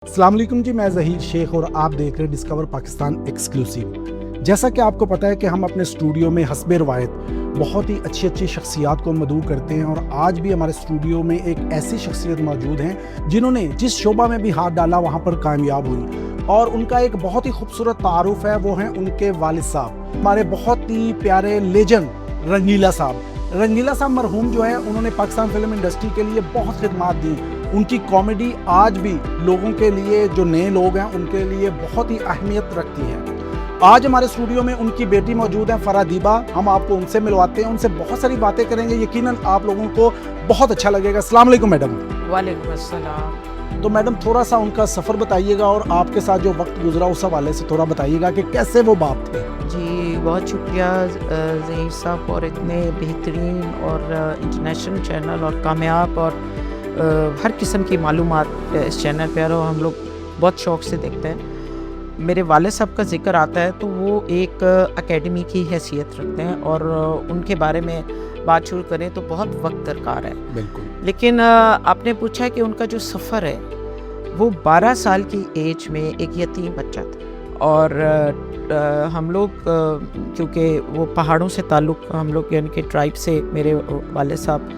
अस्सलाम वालेकुम जी, मैं ज़हीर शेख और आप देख रहे हैं डिस्कवर पाकिस्तान एक्सक्लूसिव। जैसा कि आपको पता है कि हम अपने स्टूडियो में हस्बे रवायत बहुत ही अच्छी अच्छी शख्सियात को मदऊ करते हैं और आज भी हमारे स्टूडियो में एक ऐसी शख्सियत मौजूद हैं जिन्होंने जिस शोबा में भी हाथ डाला वहाँ पर कामयाब हुई और उनका एक बहुत ही खूबसूरत तारुफ है, वो हैं उनके वालिद साहब, हमारे बहुत ही प्यारे लेजेंड रंगीला साहब। रंगीला साहब मरहूम जो है, उन्होंने पाकिस्तान फिल्म इंडस्ट्री के लिए बहुत खिदमात दी। उनकी कॉमेडी आज भी लोगों के लिए, जो नए लोग हैं उनके लिए बहुत ही अहमियत रखती है। आज हमारे स्टूडियो में उनकी बेटी मौजूद है फरादीबा, हम आपको उनसे मिलवाते हैं, उनसे बहुत सारी बातें करेंगे, यकीनन आप लोगों को बहुत अच्छा लगेगा। अस्सलाम वालेकुम मैडम। वालेकुम अस्सलाम। तो मैडम थोड़ा सा उनका सफ़र बताइएगा और आपके साथ जो वक्त गुजरा उस हवाले से थोड़ा बताइएगा कि कैसे वो बाप थे। जी बहुत शुक्रिया ज़हीर साहब, और इतने बेहतरीन और इंटरनेशनल चैनल और कामयाब और हर किस्म की मालूमात इस चैनल पर और हम लोग बहुत शौक़ से देखते हैं। मेरे वाले साहब का जिक्र आता है तो वो एक एकेडमी की हैसियत रखते हैं और उनके बारे में बात शुरू करें तो बहुत वक्त दरकार है। बिल्कुल। लेकिन आपने पूछा कि उनका जो सफ़र है वो 12 साल की एज में एक यतीम बच्चा था और हम लोग क्योंकि वो पहाड़ों से ताल्लुक़ हम लोग यानी कि ट्राइब से मेरे वाले साहब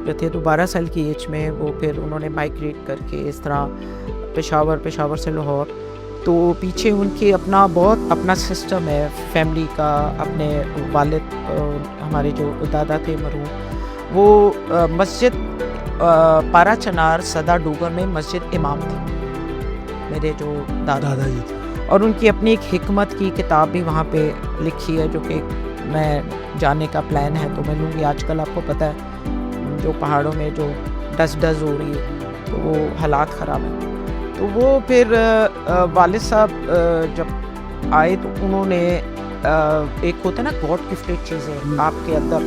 जो थे, तो 12 साल की एज में वो फिर उन्होंने माइग्रेट करके इस तरह पेशावर से लाहौर, तो पीछे उनके बहुत अपना सिस्टम है फैमिली का। अपने वालिद हमारे जो दादा थे मरहूम, वो मस्जिद पारा चनार सदा डूगर में मस्जिद इमाम थे मेरे जो दादाजी थे, और उनकी अपनी एक हिकमत की किताब भी वहाँ पे लिखी है जो कि मैं जानने का प्लान है तो मैं लूँगी। आजकल आपको पता है जो पहाड़ों में जो डस्ट हो रही है तो वो हालात ख़राब हैं। तो वो फिर वालिद साहब जब आए तो उन्होंने एक होता है ना गॉड गिफ्टेड चीज़ें आपके अंदर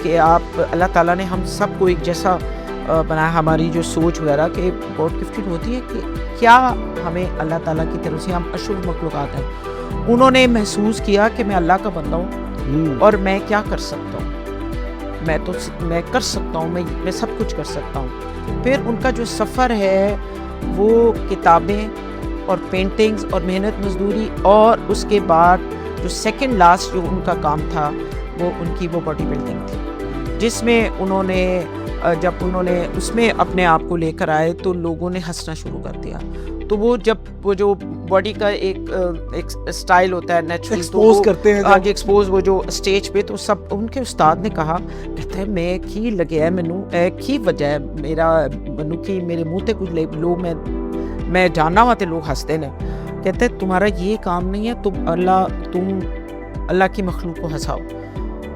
कि आप अल्लाह ताला ने हम सबको एक जैसा बनाया, हमारी जो सोच वगैरह कि गॉड गिफ्टेड होती है कि क्या हमें अल्लाह ताला की तरफ से हम अशुभ मखलूक़ात हैं। उन्होंने महसूस किया कि मैं अल्लाह का बंदा हूँ और मैं क्या कर सकता हूँ, मैं कर सकता हूँ, मैं सब कुछ कर सकता हूँ। फिर उनका जो सफ़र है वो किताबें और पेंटिंग्स और मेहनत मजदूरी, और उसके बाद जो सेकंड लास्ट जो उनका काम था वो बॉडी बिल्डिंग थी, जिसमें उन्होंने जब उन्होंने उसमें अपने आप को लेकर आए तो लोगों ने हंसना शुरू कर दिया। तो वो जो बॉडी का एक स्टाइल होता है नेचुरल एक्सपोज करते हैं आगे एक्सपोज वो जो स्टेज पे, तो सब उनके उस्ताद ने कहा, कहते हैं मैं की लगे है मैनू की वजह है मेरा मनु की मेरे मुँह ते कुछ लोग मैं जानना वा ते लोग हंसते ने। कहते हैं तुम्हारा ये काम नहीं है, तुम अल्लाह की मखलूक को हंसाओ।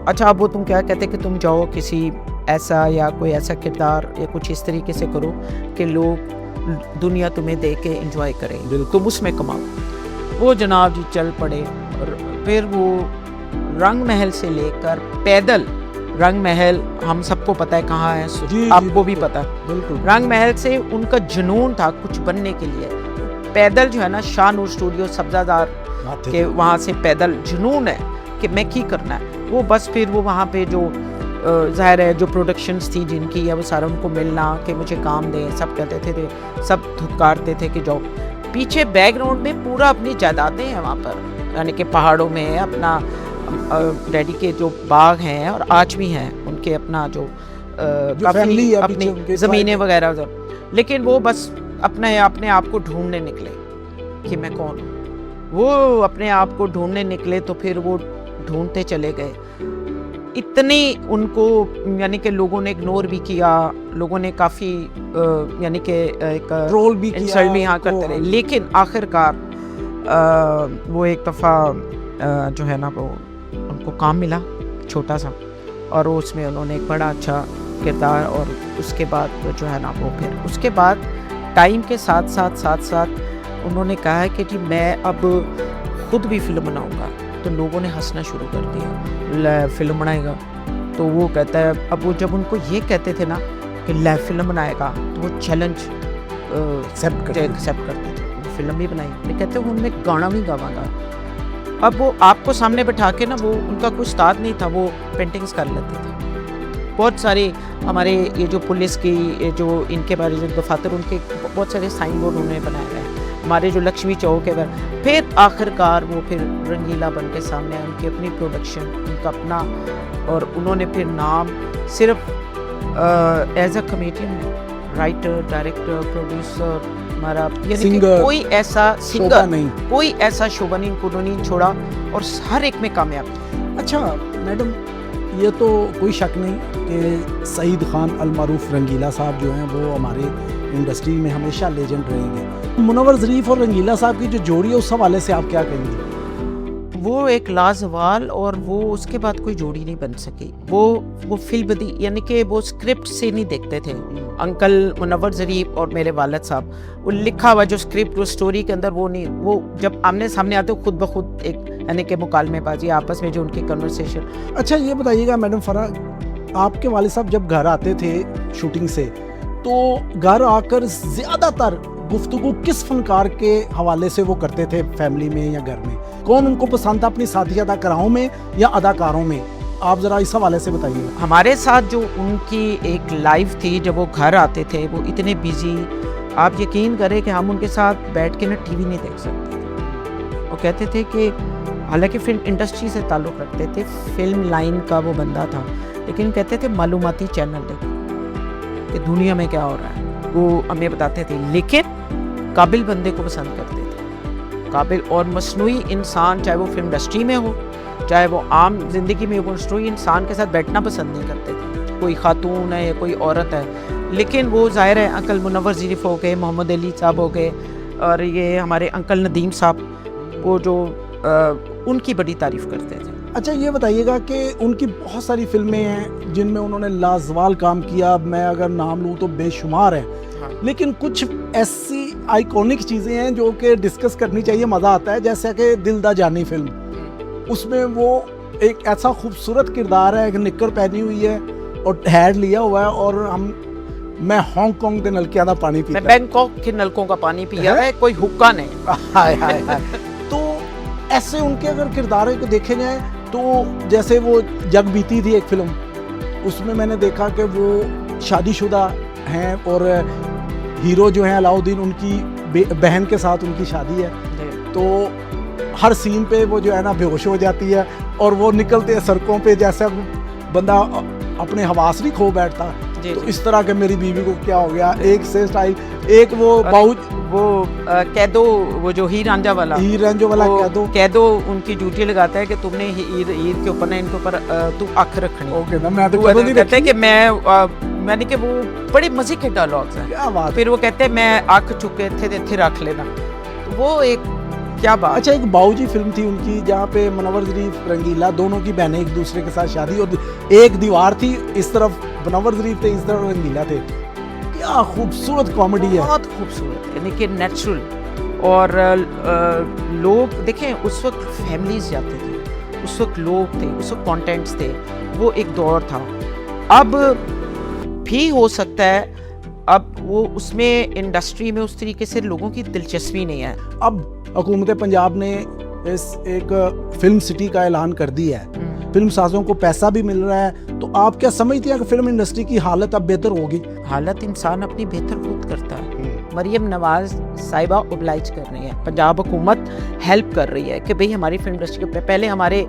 अच्छा अब वो तुम क्या कहते कि तुम जाओ किसी ऐसा या कोई ऐसा किरदार या कुछ इस तरीके से करो कि लोग दुनिया तुम्हें देख के एंजॉय करें, तुम उसमें कमाओ। वो जनाब जी चल पड़े और फिर वो रंग महल से लेकर पैदल, रंग महल हम सबको पता है कहाँ है, आपको भी पता है बिल्कुल। रंग महल से उनका जुनून था कुछ बनने के लिए, पैदल जो है ना शाहनूर स्टूडियो सब्जादार के वहाँ से पैदल जुनून है कि मैं की करना है वो। बस फिर वो वहाँ पे जो ज़ाहिर है जो प्रोडक्शंस थी जिनकी है वो सारा उनको मिलना कि मुझे काम दें, सब कहते थे सब धुतकारते थे कि जाओ। पीछे बैकग्राउंड में पूरा अपनी जायदादें हैं वहाँ पर, यानी कि पहाड़ों में अपना डैडी के जो बाग हैं और आज भी हैं उनके अपना जो काफ़ी अपनी ज़मीनें वगैरह, लेकिन वो बस अपने आप को ढूंढने निकले कि मैं कौन हूँ। वो अपने आप को ढूंढने निकले तो फिर वो ढूंढते चले गए। इतनी उनको यानी कि लोगों ने इग्नोर भी किया, लोगों ने काफ़ी यानी कि एक रोल भी इंसल्ट भी यहाँ करते रहे, लेकिन आखिरकार वो एक दफ़ा जो है ना वो उनको काम मिला छोटा सा, और उसमें उन्होंने एक बड़ा अच्छा किरदार, और उसके बाद जो है ना वो फिर उसके बाद टाइम के साथ उन्होंने कहा है कि जी मैं अब खुद भी फिल्म बनाऊँगा। तो लोगों ने हंसना शुरू कर दिया, फिल्म बनाएगा। तो वो कहता है अब वो जब उनको ये कहते थे ना कि ले फिल्म बनाएगा तो वो चैलेंज एक्सेप्ट करते थे, वो फिल्म भी बनाई। नहीं कहते वो उनमें गाना भी गावागा। अब वो आपको सामने बैठा के ना, वो उनका कोई उस्ताद नहीं था, वो पेंटिंग्स कर लेते थे। बहुत सारे हमारे ये जो पुलिस की जो इनके बारे जो दफातर उनके बहुत सारे साइन बोर्ड उन्होंने बनाए हुए हैं। हमारे जो लक्ष्मी चौक है वह, फिर आखिरकार वो फिर रंगीला बन के सामने आए, उनकी अपनी प्रोडक्शन, उनका अपना, और उन्होंने फिर नाम सिर्फ as a comedian, writer, director, producer, हमारा यानी कि Singer, कोई ऐसा शोभा सिंगर नहीं। कोई ऐसा शोभा नहीं उन्होंने छोड़ा, और हर एक में कामयाब। अच्छा मैडम, ये तो कोई शक नहीं कि सईद खान अल मारूफ रंगीला साहब जो हैं वो हमारे इंडस्ट्री में हमेशा लेजेंड रहेंगे। मुनव्वर ज़रीफ और रंगीला साहब की जो जोड़ी है उस हवाले से आप क्या कहेंगे? वो एक लाजवाल, और वो उसके बाद कोई जोड़ी नहीं बन सकी। वो फिल्म दी, यानी कि वो स्क्रिप्ट से नहीं देखते थे। अंकल मुनव्वर ज़रीफ और मेरे वालिद साहब, वो लिखा हुआ जो स्क्रिप्ट, वो स्टोरी के अंदर वो नहीं, वो जब आमने सामने आते खुद ब खुद एक यानी कि मुकालमेबाजी आपस में जो उनकी कन्वर्सेशन। अच्छा ये बताइएगा मैडम फराह, आपके वालिद साहब जब घर आते थे शूटिंग से, तो घर आकर ज़्यादातर गुफ्तगू किस फनकार के हवाले से वो करते थे, फैमिली में या घर में? कौन उनको पसंद था, अपनी साथी अदाकाराओं में या अदाकारों में? आप ज़रा इस हवाले से बताइए। हमारे साथ जो उनकी एक लाइफ थी, जब वो घर आते थे वो इतने बिजी, आप यकीन करें कि हम उनके साथ बैठ के ना टीवी नहीं देख सकते थे। वो कहते थे कि हालांकि फिल्म इंडस्ट्री से ताल्लुक़ रखते थे, फिल्म लाइन का वो बंदा था, लेकिन कहते थे मालूमाती चैनल देखो कि दुनिया में क्या हो रहा है, वो हमें बताते थे। लेकिन काबिल बंदे को पसंद करते थे, काबिल और मसनूई इंसान, चाहे वो फिल्म इंडस्ट्री में हो, चाहे वो आम जिंदगी में, वो मसनूई इंसान के साथ बैठना पसंद नहीं करते थे। कोई खातून है या कोई औरत है, लेकिन वो ज़ाहिर है अंकल मुनव्वर ज़रीफ हो गए, मोहम्मद अली साहब हो गए, और ये हमारे अंकल नदीम साहब, वो जो उनकी बड़ी तारीफ़ करते थे। अच्छा ये बताइएगा कि उनकी बहुत सारी फिल्में हैं जिनमें उन्होंने लाजवाल काम किया, मैं अगर नाम लूँ तो बेशुमार है, लेकिन कुछ ऐसी आइकॉनिक चीज़ें हैं जो कि डिस्कस करनी चाहिए, मज़ा आता है। जैसे कि दिल दा जानी फिल्म, उसमें वो एक ऐसा खूबसूरत किरदार है, एक निक्कर पहनी हुई है और हैड लिया हुआ है, और मैं हांगकांग के नलकियां दा पानी पीता, मैं बैंकॉक के नलकों का पानी पिया है, कोई हुक्का नहीं। हाय हाय हाय। तो ऐसे उनके अगर किरदारों को देखे जाए तो जैसे वो जग बीती थी एक फिल्म, उसमें मैंने देखा कि वो शादीशुदा हैं और हीरो जो हैं अलाउद्दीन, उनकी बहन के साथ उनकी शादी है, तो हर सीन पे वो जो है ना बेहोश हो जाती है, और वो निकलते हैं सड़कों पे जैसा बंदा अपने हवास नहीं खो बैठता। तो इस तरह के मेरी बीवी को क्या हो गया, एक से स्टाइल, एक वो बाउज, वो कह दो, वो जो हीर रांझा वाला, हीर रांझा वाला कह दो उनकी ड्यूटी लगाता है कि तुमने हीर के ऊपर ना, इनके ऊपर तू आँख रखनी। ओके ना, मैं तो कभी नहीं कहते हैं कि मैंने कि वो बड़े मजे के डायलॉग्स हैं। क्या बात। फिर वो कहते हैं मैं आँख चुके थे रख लेना, तो वो एक क्या बात। अच्छा एक बाऊजी फिल्म थी उनकी जहाँ पे मुनव्वर ज़रीफ रंगीला दोनों की बहनें एक दूसरे के साथ शादी, और एक दीवार थी, इस तरफ मुनव्वर ज़रीफ थे, इस तरफ रंगीला थे। क्या खूबसूरत कॉमेडी है, बहुत खूबसूरत, यानी कि नेचुरल। और लोग देखें, उस वक्त फैमिलीज जाते थे, उस वक्त लोग थे, उस वक्त कॉन्टेंट्स थे, वो एक दौर था। अब भी हो सकता है अब वो उसमें इंडस्ट्री में उस तरीके से लोगों की दिलचस्पी नहीं है। अब हुकूमत पंजाब ने इस एक फिल्म सिटी का ऐलान कर दिया है, फिल्म साजों को पैसा भी मिल रहा है, तो आप क्या समझती हैं कि फिल्म इंडस्ट्री की हालत अब बेहतर होगी? हालत इंसान अपनी बेहतर खुद करता है। मरियम नवाज साहिबा ओबलाइज कर रही है, पंजाब हुकूमत हेल्प कर रही है कि भाई हमारी फिल्म इंडस्ट्री के पहले हमारे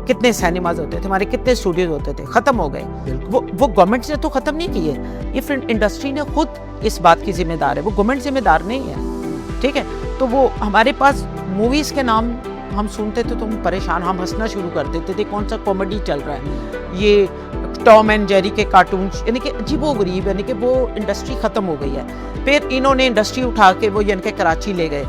कितने सिनेमाज होते थे, हमारे कितने स्टूडियोज होते थे, खत्म हो गए। वो गवर्नमेंट ने तो खत्म नहीं किए, ये फिल्म इंडस्ट्री ने खुद इस बात की जिम्मेदार है, वो गवर्नमेंट जिम्मेदार नहीं है, ठीक है। तो वो हमारे पास मूवीज के नाम हम सुनते थे तो हम परेशान, हम हंसना शुरू कर देते थे, कौन सा कॉमेडी चल रहा है, ये टॉम एंड जेरी के कार्टून, यानी कि अजीबोगरीब, यानी कि वो इंडस्ट्री ख़त्म हो गई है। फिर इन्होंने इंडस्ट्री उठा के वो यानी कि कराची ले गए,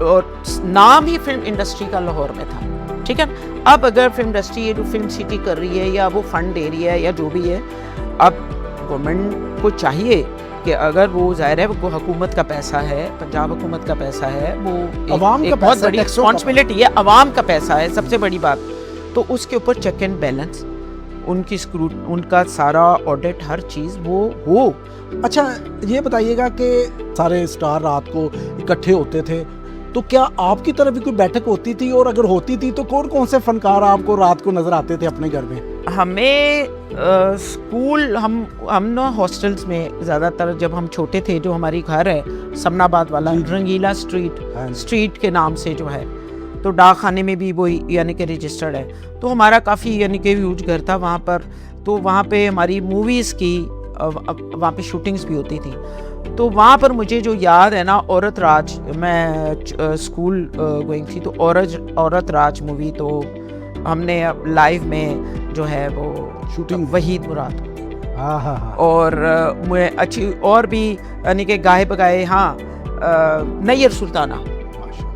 और नाम ही फिल्म इंडस्ट्री का लाहौर में था, ठीक है। अब अगर फिल्म इंडस्ट्री ये जो फिल्म सिटी कर रही है या वो फंड दे रही है या जो भी है, अब गवर्नमेंट को चाहिए कि अगर वो ज़ाहिर है वो हुकूमत का पैसा है, पंजाब हुकूमत का पैसा है, वो अवाम का बहुत बड़ी रिस्पॉन्सिबिलिटी है, अवाम का पैसा है सबसे बड़ी बात, तो उसके ऊपर चेक एंड बैलेंस, उनका सारा ऑडिट, हर चीज़ वो हो। अच्छा ये बताइएगा कि सारे स्टार रात को इकट्ठे होते थे, तो क्या आपकी तरफ भी कोई बैठक होती थी, और अगर होती थी तो कौन कौन से फनकार आपको रात को नजर आते थे अपने घर में? हमें स्कूल हम ना हॉस्टल्स में ज़्यादातर जब हम छोटे थे, जो हमारी घर है समनाबाद वाला रंगीला स्ट्रीट के नाम से जो है, तो डाक खाने में भी वही यानी कि रजिस्टर्ड है। तो हमारा काफ़ी यानी कि ह्यूज घर था वहाँ पर। तो वहाँ पे हमारी मूवीज़ की वहाँ पे शूटिंग्स भी होती थी। तो वहाँ पर मुझे जो याद है ना, औरत राज, मैं स्कूल गोइंग थी, तो औरत राज मूवी तो हमने लाइव में जो है वो शूटिंग वहीद मुराद हाँ और मैं अच्छी और भी यानी कि गाए बगाए, हाँ नैयर सुल्ताना,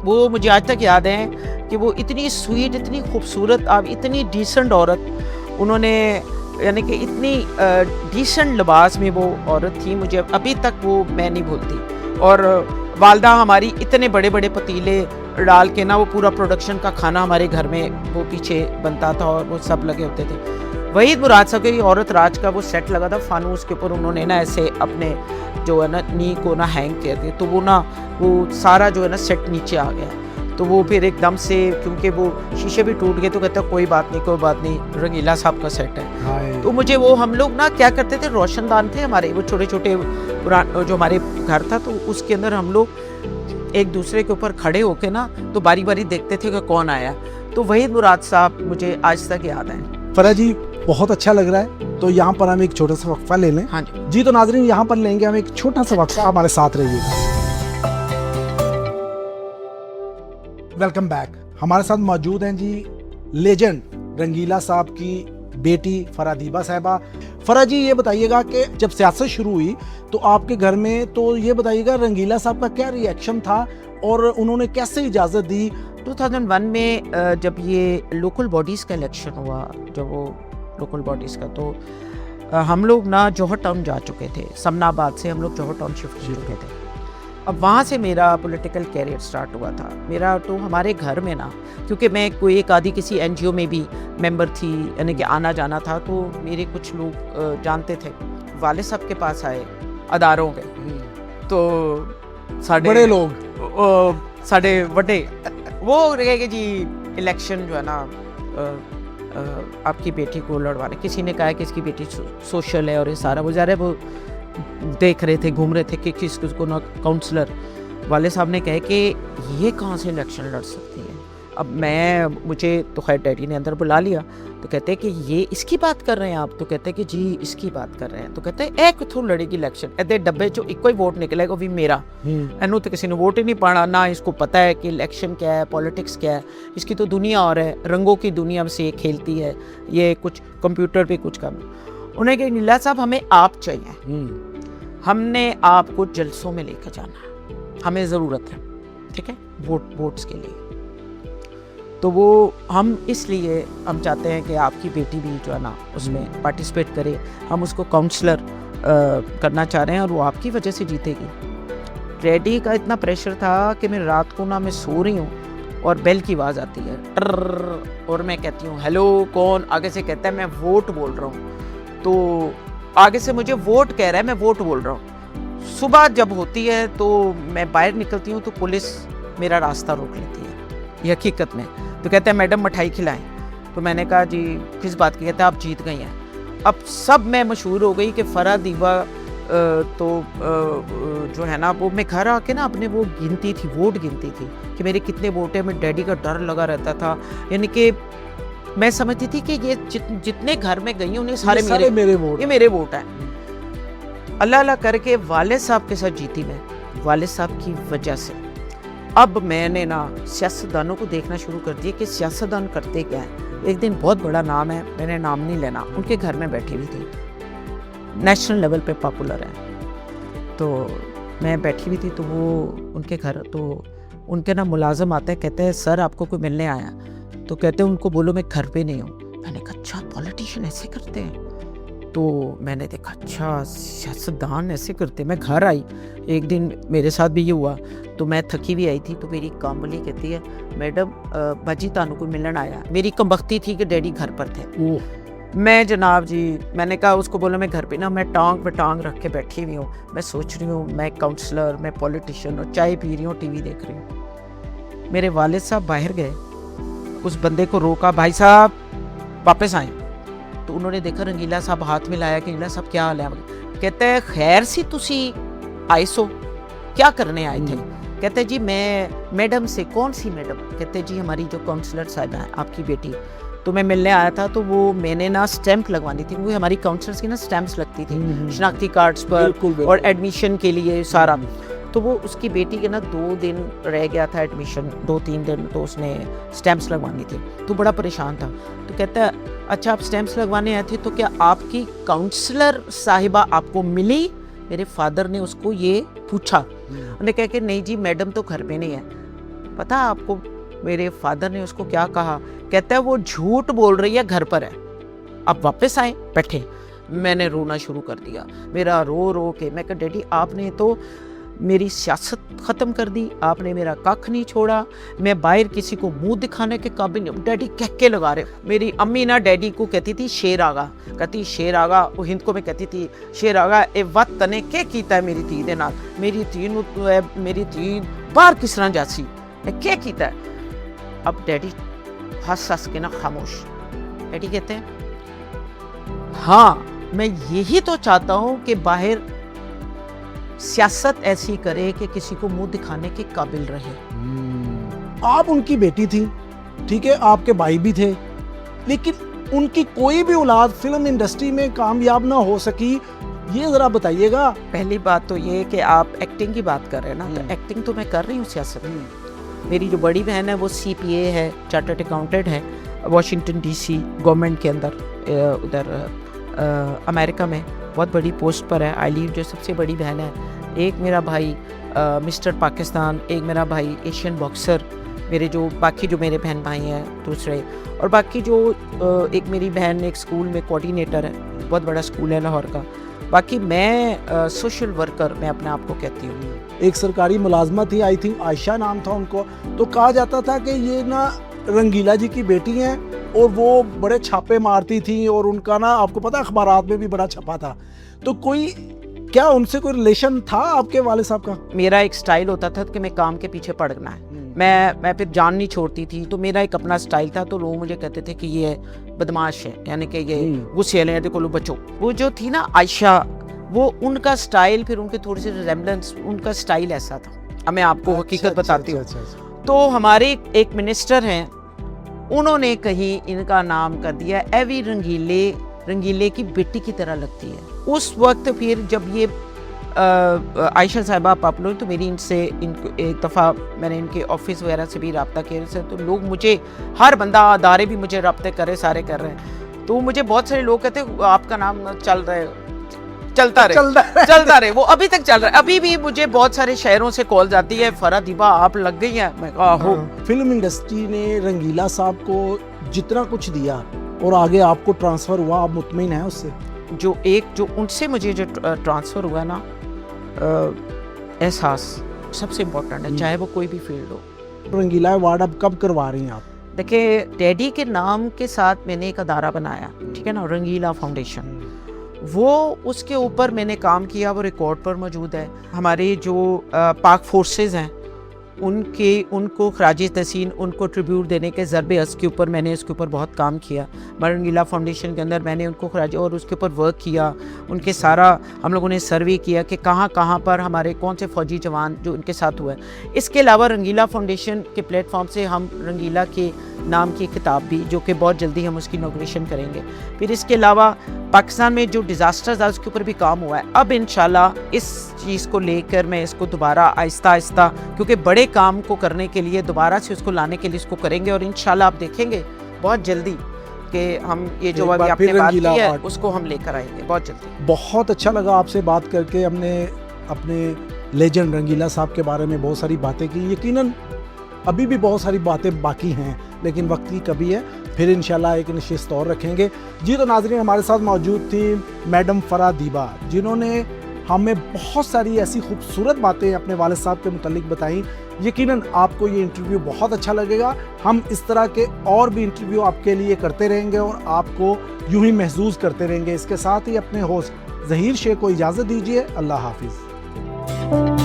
वो मुझे आज तक याद है कि वो इतनी स्वीट, इतनी खूबसूरत, आप इतनी डिसेंट औरत, उन्होंने यानी कि इतनी डिसेंट लिबास में वो औरत थी, मुझे अभी तक वो मैं नहीं भूलती। और वालदा हमारी इतने बड़े बड़े पतीले डाल के ना, वो पूरा प्रोडक्शन का खाना हमारे घर में वो पीछे बनता था और वो सब लगे होते थे। वहीद मुराद साहब की औरत राज का वो सेट लगा था फानूस के ऊपर, उन्होंने ना ऐसे अपने जो है ना नी को ना हैंग कर दिया, तो वो ना वो सारा जो है ना सेट नीचे आ गया। तो वो फिर एकदम से, क्योंकि वो शीशे भी टूट गए, तो कहता कोई बात नहीं, रंगीला साहब का सेट है। तो मुझे वो, हम लोग ना क्या करते थे, रोशनदान थे हमारे, वो छोटे छोटे जो हमारे घर था, तो उसके अंदर हम लोग एक दूसरे के ऊपर खड़े होके ना, तो बारी बारी देखते थे कि कौन आया। तो वहीद मुराद साहब मुझे आज तक याद है। फरा जी बहुत अच्छा लग रहा है, तो यहाँ पर हम एक छोटा सा वक्फा ले लें। हाँ जी जी, तो नाजरीन यहाँ पर लेंगे हम एक छोटा सा वक्फा, हमारे साथ रहिएगा। Welcome back. हमारे साथ मौजूद हैं जी लेजेंड रंगीला साहब की बेटी फरादीबा साहिबा। फरा जी ये बताइएगा कि जब सियासत शुरू हुई तो आपके घर में, तो ये बताइएगा रंगीला साहब का क्या रिएक्शन था और उन्होंने कैसे इजाज़त दी? 2001 में जब ये लोकल बॉडीज़ का इलेक्शन हुआ, जब वो लोकल बॉडीज़ का, तो हम लोग ना जौहर टाउन जा चुके थे, समनाबाद से हम लोग जौहर टाउन शिफ्ट हो चुके थे। अब वहाँ से मेरा पॉलिटिकल कैरियर स्टार्ट हुआ था मेरा। तो हमारे घर में ना, क्योंकि मैं कोई एक आधी किसी एनजीओ में भी मेंबर थी, यानी कि आना जाना था, तो मेरे कुछ लोग जानते थे, वाले साहब के पास आए अदारों के, तो साढ़े बड़े लोग साढ़े बड़े वो रहेगा जी, इलेक्शन जो है ना आपकी बेटी को लड़वाने, किसी ने कहा कि इसकी बेटी सोशल है और ये सारा, वो जा रहे वो देख रहे थे, घूम रहे थे कि किसको ना काउंसलर वाले साहब ने कहे कि ये कहाँ से इलेक्शन लड़ सकती है। अब मुझे तो खैर डैडी ने अंदर बुला लिया, तो कहते हैं कि ये इसकी बात कर रहे हैं आप? तो कहते हैं कि जी इसकी बात कर रहे हैं। तो कहते हैं एक थो लड़ेगी इलेक्शन, एदे डब्बे चो एक ही वोट निकलेगा, भी मेरा। एनू तो किसी ने वोट ही नहीं पाना, ना इसको पता है कि इलेक्शन क्या है, पॉलिटिक्स क्या है, इसकी तो दुनिया और है, रंगों की दुनिया से ये खेलती है, ये कुछ कंप्यूटर पे कुछ काम। उन्हें कहा नीला साहब हमें आप चाहिए, हमने आपको जलसों में लेकर जाना, हमें ज़रूरत है, ठीक है, वोट्स के लिए। तो वो हम इसलिए हम चाहते हैं कि आपकी बेटी भी जो है ना उसमें पार्टिसिपेट करे, हम उसको काउंसलर करना चाह रहे हैं और वो आपकी वजह से जीतेगी। डैडी का इतना प्रेशर था कि मैं रात को ना, मैं सो रही हूँ और बेल की आवाज़ आती है और मैं कहती हूँ हेलो कौन, आगे से कहता है मैं वोट बोल रहा हूँ, तो आगे से मुझे वोट कह रहा है, मैं वोट बोल रहा हूँ। सुबह जब होती है तो मैं बाहर निकलती हूँ तो पुलिस मेरा रास्ता रोक लेती है, ये हकीकत में। तो कहते हैं मैडम मिठाई खिलाएं, तो मैंने कहा जी किस बात की? कहते हैं आप जीत गई हैं। अब सब मैं मशहूर हो गई कि फरादीबा तो जो है ना, वो मैं घर आके ना अपने वो गिनती थी, वोट गिनती थी कि मेरे कितने वोट हैं। मैं डैडी का डर लगा रहता था, यानी कि मैं समझती थी कि ये जितने घर में गई उन्हें सारे मेरे वोट, ये मेरे वोट हैं। अल्लाह अल्लाह करके वाले साहब के साथ जीती मैं, वाले साहब की वजह से। अब मैंने ना सियासतदानों को देखना शुरू कर दिया कि सियासतदान करते क्या है। एक दिन बहुत बड़ा नाम है, मैंने नाम नहीं लेना, उनके घर में बैठी हुई थी, नेशनल लेवल पे पॉपुलर है, तो मैं बैठी हुई थी, तो वो उनके घर, तो उनके ना मुलाजम आते हैं, कहते हैं सर आपको कोई मिलने आया, तो कहते हैं उनको बोलो मैं घर पे नहीं हूँ। मैंने कहा अच्छा पॉलिटिशियन ऐसे करते हैं? तो मैंने देखा अच्छा सियासतदान ऐसे करते। मैं घर आई, एक दिन मेरे साथ भी ये हुआ, तो मैं थकी भी आई थी, तो मेरी कामली कहती है मैडम बाजी तानू कोई मिलने आया। मेरी कमबख्ती थी कि डैडी घर पर थे। मैं जनाब जी, मैंने कहा उसको बोला मैं घर पे ना, मैं टांग पे टांग रख के बैठी हुई हूँ, मैं सोच रही हूँ मैं काउंसलर, मैं पॉलिटिशियन और चाय पी रही हूँ, टीवी देख रही हूँ। मेरे वालिद साहब बाहर गए, उस बंदे को रोका, भाई साहब वापस आए। तो तो उन्होंने देखा रंगीला साहब हाथ में लाया कि रंगीला साहब क्या हाल है, कहते हैं खैर सी तुसी आए सो, क्या करने आए थे? कहते जी मैं मैडम से, कौन सी मैडम? कहते जी हमारी जो काउंसलर साहब हैं आपकी बेटी, तो मैं मिलने आया था, तो वो मैंने ना स्टैंप लगवानी थी, वो हमारी काउंसलर्स की ना स्टैंप्स लगती थी शनाख्ती कार्ड्स पर और एडमिशन के लिए सारा, तो वो उसकी बेटी के ना 2 दिन रह गया था एडमिशन, 2-3 दिन, तो उसने स्टैंप्स लगवानी थी, तो बड़ा परेशान था। तो कहता है अच्छा आप स्टैंप्स लगवाने आए थे, तो क्या आपकी काउंसलर साहिबा आपको मिली? मेरे फादर ने उसको ये पूछा, उन्होंने कहा कि नहीं जी मैडम तो घर पे नहीं है। पता आपको मेरे फादर ने उसको क्या कहा? कहता है वो झूठ बोल रही है, घर पर है, अब वापस आए बैठे। मैंने रोना शुरू कर दिया, मेरा रो रो के, मैं कहा डैडी आपने तो मेरी सियासत ख़त्म कर दी, आपने मेरा कख नहीं छोड़ा, मैं बाहर किसी को मुंह दिखाने के काबिल नहीं। डैडी कह के लगा रहे। मेरी अम्मी ना डैडी को कहती थी शेर आगा, कहती शेर आगा, वो हिंद को में कहती थी शेर आगा, ए वत तने के कीता है मेरी धी दे नाल, मेरी धी नूं मेरी धी बाहर किस तरह जासी, क्या कीता है? अब डैडी हंस हंस के ना खामोश। डैडी कहते हैं हाँ मैं यही तो चाहता हूँ कि बाहर सियासत ऐसी करे कि किसी को मुंह दिखाने के काबिल रहे। आप उनकी बेटी थी, ठीक है, आपके भाई भी थे, लेकिन उनकी कोई भी औलाद फिल्म इंडस्ट्री में कामयाब ना हो सकी, ये जरा बताइएगा। पहली बात तो ये कि आप एक्टिंग की बात कर रहे हैं ना, तो एक्टिंग तो मैं कर रही हूँ, सियासत में। मेरी जो बड़ी बहन है वो CPA है, चार्टर्ड अकाउंटेंट है, वाशिंगटन DC गवर्नमेंट के अंदर, उधर अमेरिका में बहुत बड़ी पोस्ट पर है। आई लीव जो सबसे बड़ी बहन है। एक मेरा भाई मिस्टर पाकिस्तान, एक मेरा भाई एशियन बॉक्सर, मेरे जो बाकी जो मेरे बहन भाई हैं दूसरे, और बाकी जो एक मेरी बहन एक स्कूल में कोऑर्डिनेटर है, बहुत बड़ा स्कूल है लाहौर का। बाकी मैं सोशल वर्कर मैं अपने आप को कहती हूँ। एक सरकारी मुलाजमा थी, आई थिंक आयशा नाम था उनको, तो कहा जाता था कि ये ना रंगीला जी की बेटी हैं, और वो बड़े छापे मारती थी, और उनका ना आपको पता अखबारात में भी बड़ा छपा था। तो कोई क्या उनसे कोई रिलेशन था आपके वाले साहब का? मेरा एक स्टाइल होता था कि मैं काम के पीछे पड़ना है, मैं फिर जान नहीं छोड़ती थी, तो मेरा एक अपना स्टाइल था। तो लोग मुझे कहते थे कि ये बदमाश है, यानी कि ये गुस्से है, देखो लो बच्चों। वो जो थी ना आयशा, वो उनका स्टाइल, फिर उनके थोड़ी सी रिजेम्बलेंस, उनका स्टाइल ऐसा था। अब मैं आपको हकीकत बताती हूँ। तो हमारे एक मिनिस्टर हैं, उन्होंने कहीं इनका नाम कर दिया एवी रंगीले की बेटी की तरह लगती है। उस वक्त फिर जब ये आयशा साहिबा पॉपुलर, तो मेरी इनसे एक दफ़ा मैंने इनके ऑफिस वगैरह से भी रब्ता किया से, तो लोग मुझे, हर बंदा अदारे भी मुझे रब्ते करे, सारे कर रहे हैं। तो मुझे बहुत सारे लोग कहते हैं आपका नाम चल रहा है, चलता रहे, वो अभी तक चल रहा है। अभी भी मुझे बहुत सारे शहरों से कॉल जाती है, फरहद हिबा आप लग गई हैं। मैं कहा हो। फिल्म इंडस्ट्री ने रंगीला साहब को जितना कुछ दिया और आगे आपको ट्रांसफर हुआ, आप मुतमिन हैं उससे? जो उनसे मुझे जो ट्रांसफ़र हुआ ना, एहसास सबसे इम्पोर्टेंट है, चाहे वो कोई भी फील्ड हो। रंगीला अवार्ड अब कब करवा रही हैं आप? देखिए डैडी के नाम के साथ मैंने एक अदारा बनाया, ठीक है ना, रंगीला फाउंडेशन। वो उसके ऊपर मैंने काम किया, वो रिकॉर्ड पर मौजूद है। हमारे जो पाक फोर्सेस हैं उनको खराज तहसीन, उनको ट्रिब्यूट देने के ज़रबे अज़ के ऊपर मैंने इसके ऊपर बहुत काम किया। रंगीला फाउंडेशन के अंदर मैंने उनको खराज और उसके ऊपर वर्क किया। उनके सारा हम लोगों ने सर्वे किया कि कहाँ पर हमारे कौन से फ़ौजी जवान जो उनके साथ हुए। इसके अलावा रंगीला फाउंडेशन के प्लेटफॉर्म से हम रंगीला के नाम की किताब भी, जो कि बहुत जल्दी हम उसकी इनॉग्रेशन करेंगे। फिर इसके अलावा पाकिस्तान में जो डिज़ास्टर्स है उसके ऊपर भी काम हुआ है। अब इंशाल्लाह इस चीज़ को लेकर मैं इसको दोबारा आहिस्ता आहिस्ता, क्योंकि बड़े काम को करने के लिए दोबारा से उसको लाने के लिए इसको करेंगे, और इंशाल्लाह आप देखेंगे बहुत जल्दी कि हम ये जो अभी आपने बात की है उसको हम लेकर आएंगे बहुत जल्दी। बहुत अच्छा लगा आपसे बात करके। हमने अपने लेजेंड रंगीला साहब के बारे में बहुत सारी बातें की। यकीनन अभी भी बहुत सारी बातें बाकी हैं, लेकिन वक्त की कमी है, फिर इंशाल्लाह एक नशिस्त और रखेंगे। जी तो नाज़रीन, हमारे साथ मौजूद थी मैडम फरहद हिबा, जिन्होंने हमें बहुत सारी ऐसी खूबसूरत बातें अपने वालिद साहब के मुतालिक बताई। यकीनन आपको ये इंटरव्यू बहुत अच्छा लगेगा। हम इस तरह के और भी इंटरव्यू आपके लिए करते रहेंगे और आपको यूं ही महसूस करते रहेंगे। इसके साथ ही अपने होस्ट ज़हीर शेख को इजाज़त दीजिए। अल्लाह हाफिज़।